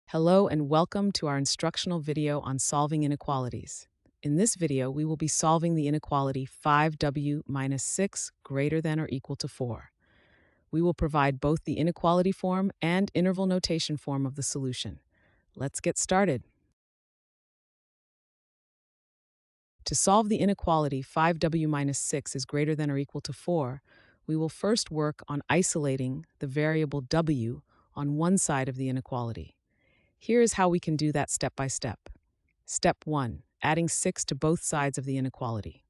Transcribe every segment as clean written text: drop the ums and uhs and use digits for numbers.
Hello and welcome to our instructional video on solving inequalities. In this video, we will be solving the inequality 5w minus 6 greater than or equal to 4. We will provide both the inequality form and interval notation form of the solution. Let's get started. To solve the inequality 5w minus 6 is greater than or equal to 4, we will first work on isolating the variable w on one side of the inequality. Here is how we can do that step by step. Step 1. Adding 6 to both sides of the inequality.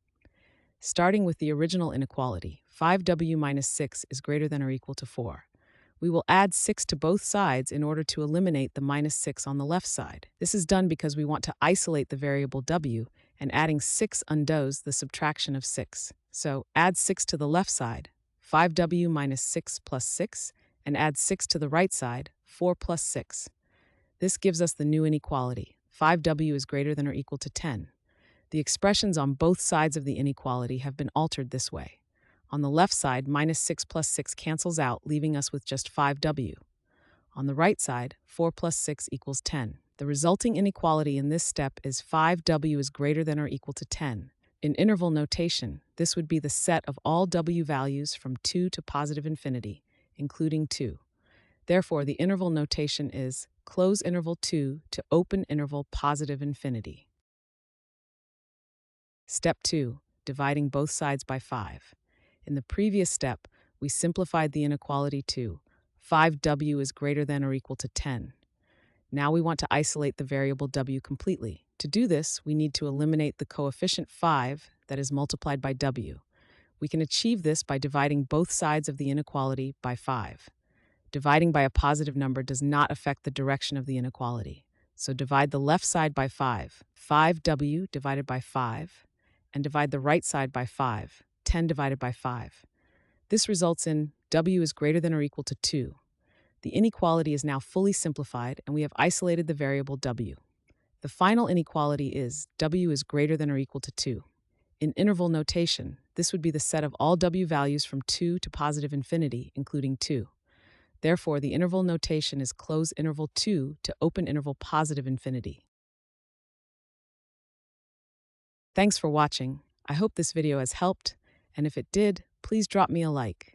Starting with the original inequality, 5w minus 6 is greater than or equal to 4. We will add 6 to both sides in order to eliminate the minus 6 on the left side. This is done because we want to isolate the variable w, and adding 6 undoes the subtraction of 6. So add 6 to the left side, 5w minus 6 plus 6, and add 6 to the right side, 4 plus 6. This gives us the new inequality. 5w is greater than or equal to 10. The expressions on both sides of the inequality have been altered this way. On the left side, minus 6 plus 6 cancels out, leaving us with just 5w. On the right side, 4 plus 6 equals 10. The resulting inequality in this step is 5w is greater than or equal to 10. In interval notation, this would be the set of all w values from 2 to positive infinity, including 2. Therefore, the interval notation is close interval 2 to open interval positive infinity. Step 2. Dividing both sides by 5. In the previous step, we simplified the inequality to 5w is greater than or equal to 10. Now we want to isolate the variable w completely. To do this, we need to eliminate the coefficient 5 that is multiplied by w. We can achieve this by dividing both sides of the inequality by 5. Dividing by a positive number does not affect the direction of the inequality. So divide the left side by 5, 5w divided by 5, and divide the right side by 5, 10 divided by 5. This results in w is greater than or equal to 2. The inequality is now fully simplified, and we have isolated the variable w. The final inequality is w is greater than or equal to 2. In interval notation, this would be the set of all w values from 2 to positive infinity, including 2. Therefore, the interval notation is close interval 2 to open interval positive infinity. Thanks for watching. I hope this video has helped, and if it did, please drop me a like.